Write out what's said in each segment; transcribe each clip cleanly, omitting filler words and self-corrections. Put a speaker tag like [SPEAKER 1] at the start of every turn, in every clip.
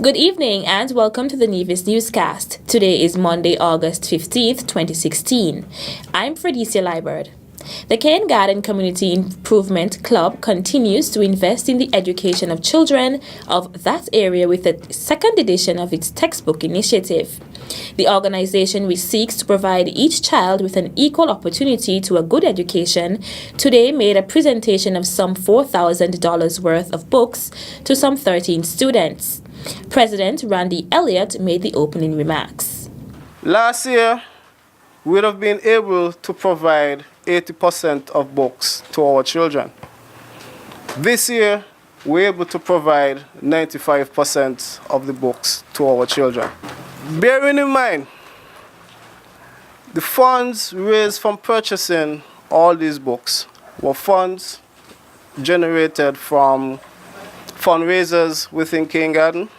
[SPEAKER 1] Good evening and welcome to the Nevis Newscast. Today is Monday, August 15th, 2016. I'm Fredicia Liebert. The Cane Garden Community Improvement Club continues to invest in the education of children of that area with the second edition of its textbook initiative. The organization, which seeks to provide each child with an equal opportunity to a good education, today made a presentation of some $4,000 worth of books to some 13 students. President Randy Elliott made the opening remarks.
[SPEAKER 2] Last year, we would have been able to provide 80% of books to our children. This year, we're able to provide 95% of the books to our children. Bearing in mind, the funds raised from purchasing all these books were funds generated from fundraisers within Cane Garden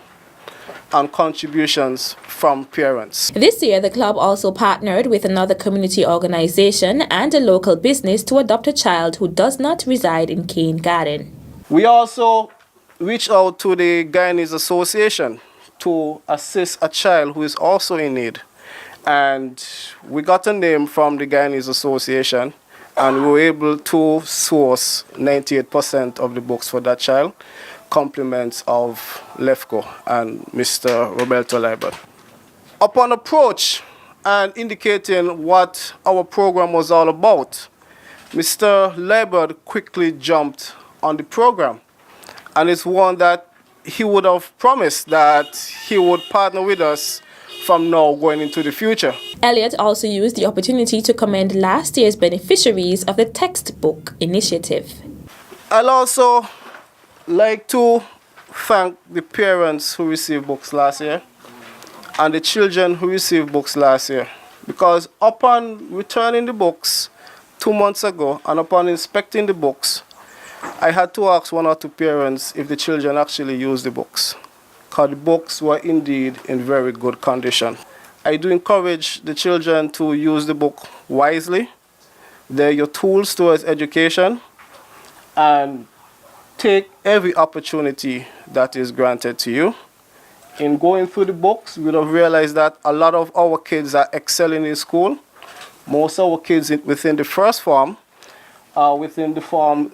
[SPEAKER 2] and contributions from parents.
[SPEAKER 1] This year, the club also partnered with another community organization and a local business to adopt a child who does not reside in Cane Garden.
[SPEAKER 2] We also reached out to the Guyanese Association to assist a child who is also in need. And we got a name from the Guyanese Association, and we were able to source 98% of the books for that child, compliments of Lefko and Mr. Roberto Liebert. Upon approach and indicating what our program was all about, Mr. Liebert quickly jumped on the program, and it's one that he would have promised that he would partner with us from now going into the future.
[SPEAKER 1] Elliott also used the opportunity to commend last year's beneficiaries of the textbook initiative.
[SPEAKER 2] I'll also like to thank the parents who received books last year and the children who received books last year, because upon returning the books 2 months ago and upon inspecting the books, I had to ask one or two parents if the children actually used the books, because the books were indeed in very good condition. I do encourage the children to use the book wisely. They're your tools towards education, and take every opportunity that is granted to you. In going through the books, we have realized that a lot of our kids are excelling in school. Most of our kids within the first form are within A1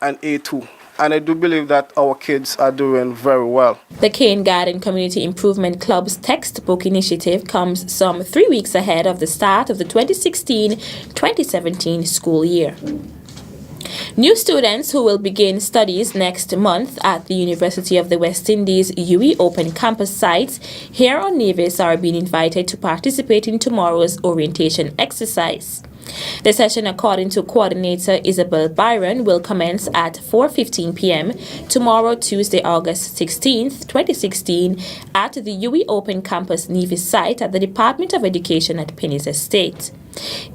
[SPEAKER 2] and A2. And I do believe that our kids are doing very well.
[SPEAKER 1] The Cane Garden Community Improvement Club's textbook initiative comes some 3 weeks ahead of the start of the 2016-2017 school year. New students who will begin studies next month at the University of the West Indies UWI Open Campus site here on Nevis are being invited to participate in tomorrow's orientation exercise. The session, according to Coordinator Isabel Byron, will commence at 4:15 p.m. tomorrow, Tuesday, August 16th, 2016, at the UWI Open Campus Nevis site at the Department of Education at Penny's Estate.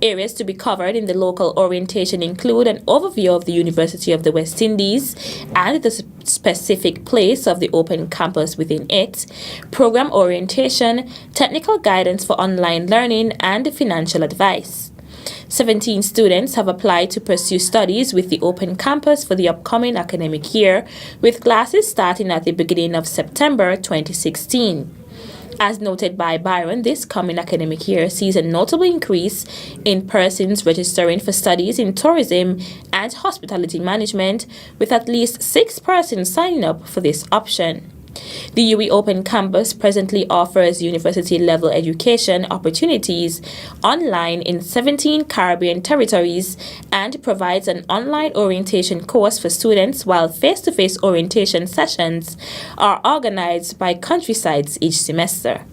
[SPEAKER 1] Areas to be covered in the local orientation include an overview of the University of the West Indies and the specific place of the open campus within it, program orientation, technical guidance for online learning, and financial advice. 17 students have applied to pursue studies with the open campus for the upcoming academic year, with classes starting at the beginning of September 2016. As noted by Byron, this coming academic year sees a notable increase in persons registering for studies in tourism and hospitality management, with at least 6 persons signing up for this option. The UWI Open Campus presently offers university-level education opportunities online in 17 Caribbean territories and provides an online orientation course for students, while face-to-face orientation sessions are organized by countrysides each semester.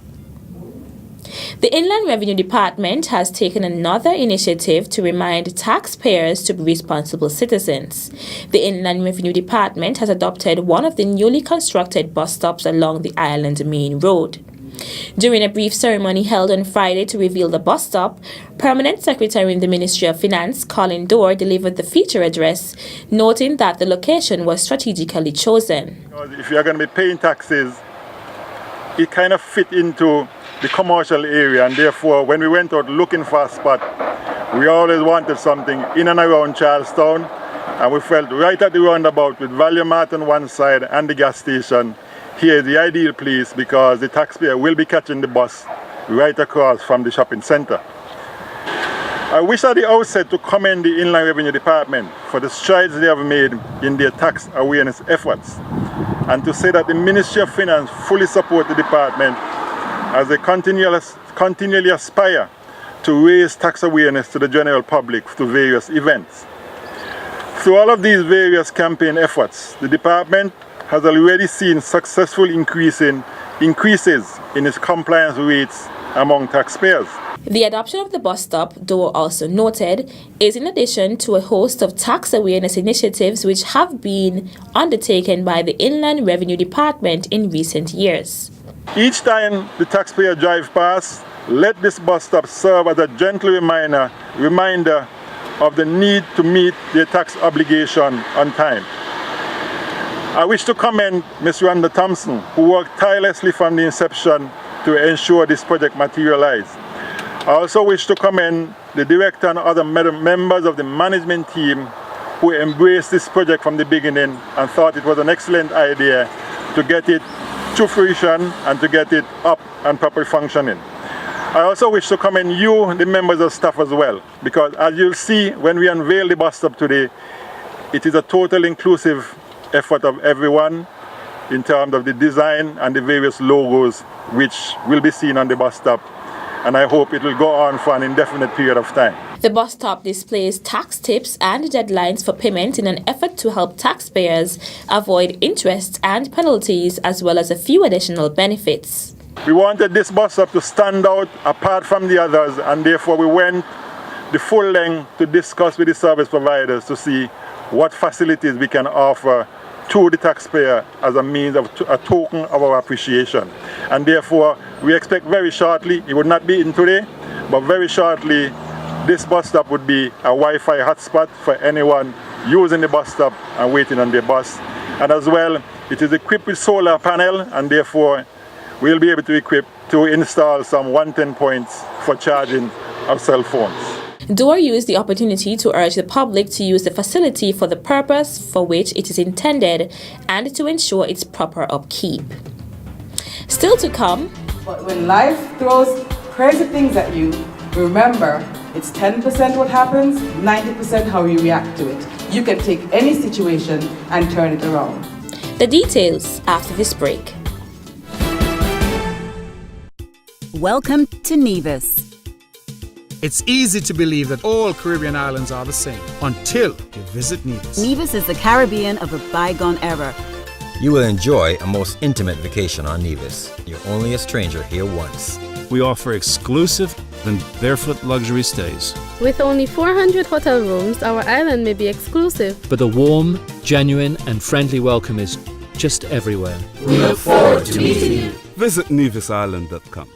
[SPEAKER 1] The Inland Revenue Department has taken another initiative to remind taxpayers to be responsible citizens. The Inland Revenue Department has adopted one of the newly constructed bus stops along the Island Main Road. During a brief ceremony held on Friday to reveal the bus stop, Permanent Secretary in the Ministry of Finance, Colin Dorr, delivered the feature address, noting that the location was strategically chosen.
[SPEAKER 3] If you're going to be paying taxes, it kind of fit into the commercial area, and therefore when we went out looking for a spot, we always wanted something in and around Charlestown And we felt right at the roundabout with Value Mart on one side and the gas station, here is the ideal place because the taxpayer will be catching the bus right across from the shopping center. I wish at the outset to commend the Inland Revenue Department for the strides they have made in their tax awareness efforts, and to say that the Ministry of Finance fully support the department as they continually aspire to raise tax awareness to the general public through various events. Through all of these various campaign efforts, the department has already seen successful increases in its compliance rates among taxpayers.
[SPEAKER 1] The adoption of the bus stop, though also noted, is in addition to a host of tax awareness initiatives which have been undertaken by the Inland Revenue Department in recent years.
[SPEAKER 3] Each time the taxpayer drives past, let this bus stop serve as a gentle reminder of the need to meet their tax obligation on time. I wish to commend Ms. Rhonda Thompson, who worked tirelessly from the inception to ensure this project materialized. I also wish to commend the director and other members of the management team who embraced this project from the beginning and thought it was an excellent idea to get it to fruition and to get it up and properly functioning. I also wish to commend you, the members of staff as well, because as you'll see when we unveil the bus stop today, it is a total inclusive effort of everyone in terms of the design and the various logos which will be seen on the bus stop, and I hope it will go on for an indefinite period of time.
[SPEAKER 1] The bus stop displays tax tips and deadlines for payment in an effort to help taxpayers avoid interest and penalties, as well as a few additional benefits.
[SPEAKER 3] We wanted this bus stop to stand out apart from the others, and therefore we went the full length to discuss with the service providers to see what facilities we can offer to the taxpayer as a means of a token of our appreciation. And therefore we expect very shortly, it would not be in today, but very shortly this bus stop would be a Wi-Fi hotspot for anyone using the bus stop and waiting on their bus. And as well, it is equipped with solar panel, and therefore we'll be able to install some 110 points for charging of cell phones.
[SPEAKER 1] Dore used the opportunity to urge the public to use the facility for the purpose for which it is intended and to ensure its proper upkeep. Still to come.
[SPEAKER 4] But when life throws crazy things at you, remember, it's 10% what happens, 90% how you react to it. You can take any situation and turn it around.
[SPEAKER 1] The details after this break.
[SPEAKER 5] Welcome to Nevis.
[SPEAKER 6] It's easy to believe that all Caribbean islands are the same until you visit Nevis.
[SPEAKER 5] Nevis is the Caribbean of a bygone era.
[SPEAKER 7] You will enjoy a most intimate vacation on Nevis. You're only a stranger here once.
[SPEAKER 8] We offer exclusive and barefoot luxury stays.
[SPEAKER 9] With only 400 hotel rooms, our island may be exclusive.
[SPEAKER 10] But the warm, genuine and friendly welcome is just everywhere.
[SPEAKER 11] We look forward to meeting you.
[SPEAKER 8] Visit nevisisland.com.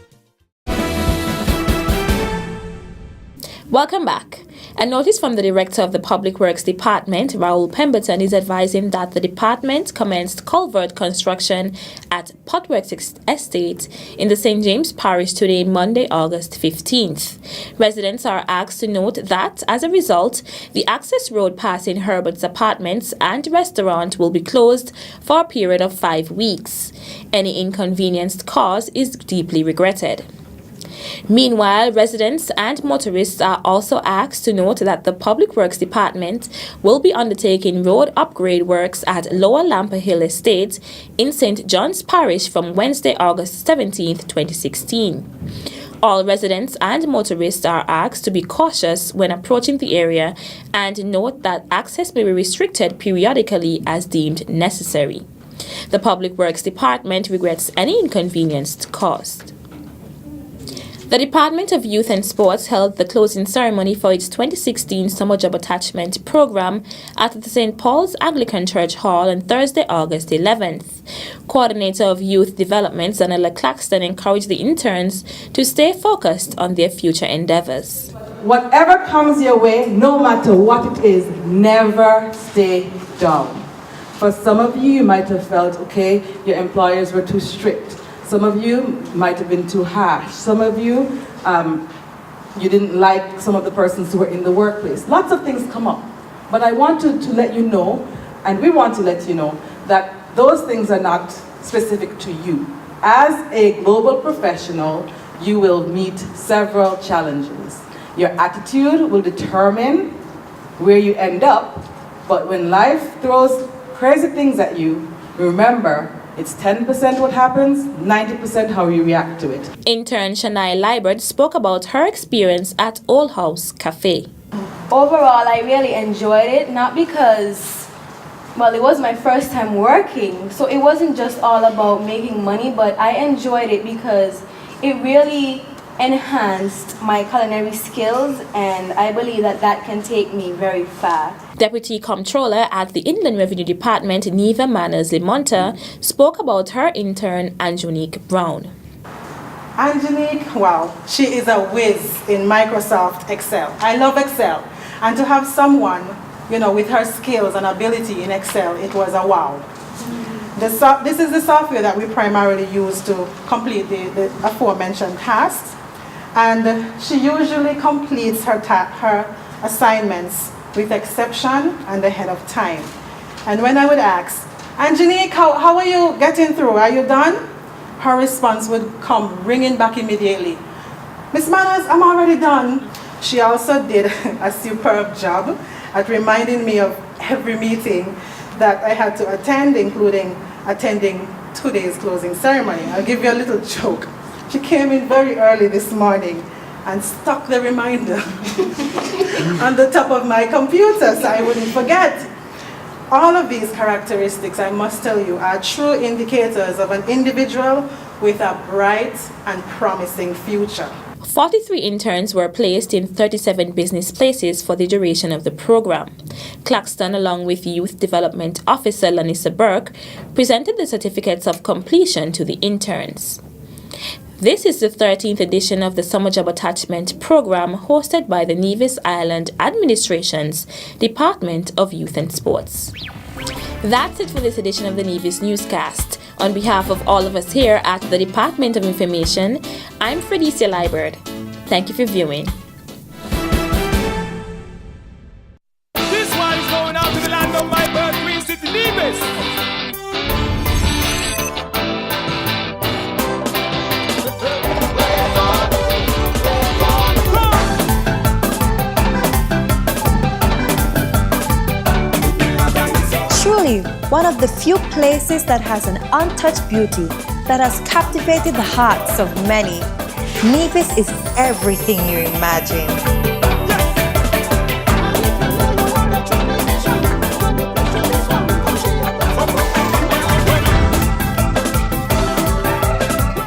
[SPEAKER 1] Welcome back. A notice from the Director of the Public Works Department, Raoul Pemberton, is advising that the department commenced culvert construction at Potworks Estate in the St. James Parish today, Monday, August 15th. Residents are asked to note that, as a result, the access road passing Herbert's apartments and restaurant will be closed for a period of 5 weeks. Any inconvenience caused is deeply regretted. Meanwhile, residents and motorists are also asked to note that the Public Works Department will be undertaking road upgrade works at Lower Lamper Hill Estate in St. John's Parish from Wednesday, August 17, 2016. All residents and motorists are asked to be cautious when approaching the area and note that access may be restricted periodically as deemed necessary. The Public Works Department regrets any inconvenience caused. The Department of Youth and Sports held the closing ceremony for its 2016 Summer Job Attachment Program at the St. Paul's Anglican Church Hall on Thursday, August 11th. Coordinator of Youth Development, Zanella Claxton, encouraged the interns to stay focused on their future endeavors.
[SPEAKER 4] Whatever comes your way, no matter what it is, never stay down. For some of you, you might have felt, okay, your employers were too strict. Some of you might have been too harsh. Some of you, you didn't like some of the persons who were in the workplace. Lots of things come up. But I want to let you know, and we want to let you know, that those things are not specific to you. As a global professional, you will meet several challenges. Your attitude will determine where you end up, but when life throws crazy things at you, remember, it's 10% what happens, 90% how you react to it.
[SPEAKER 1] Intern Shania Liebert spoke about her experience at Old House Cafe.
[SPEAKER 12] Overall, I really enjoyed it, not because, well, it was my first time working, so it wasn't just all about making money, but I enjoyed it because it really enhanced my culinary skills, and I believe that that can take me very far.
[SPEAKER 1] Deputy Comptroller at the Inland Revenue Department, Neva Manners-Limonta, spoke about her intern, Angelique Brown.
[SPEAKER 13] Angelique, wow, she is a whiz in Microsoft Excel. I love Excel, and to have someone, with her skills and ability in Excel, it was a wow. This is the software that we primarily use to complete the aforementioned tasks. And she usually completes her assignments with exception and ahead of time. And when I would ask, Angelique, how are you getting through? Are you done? Her response would come ringing back immediately. Miss Manners, I'm already done. She also did a superb job at reminding me of every meeting that I had to attend, including attending today's closing ceremony. I'll give you a little joke. She came in very early this morning and stuck the reminder on the top of my computer so I wouldn't forget. All of these characteristics, I must tell you, are true indicators of an individual with a bright and promising future.
[SPEAKER 1] 43 interns were placed in 37 business places for the duration of the program. Claxton, along with Youth Development Officer Lanissa Burke, presented the certificates of completion to the interns. This is the 13th edition of the Summer Job Attachment Program hosted by the Nevis Island Administration's Department of Youth and Sports. That's it for this edition of the Nevis Newscast. On behalf of all of us here at the Department of Information, I'm Fredicia Liebert. Thank you for viewing.
[SPEAKER 11] This one is going out to the land of my birth, Green City, Nevis.
[SPEAKER 14] Truly, one of the few places that has an untouched beauty that has captivated the hearts of many. Nevis is everything you imagine.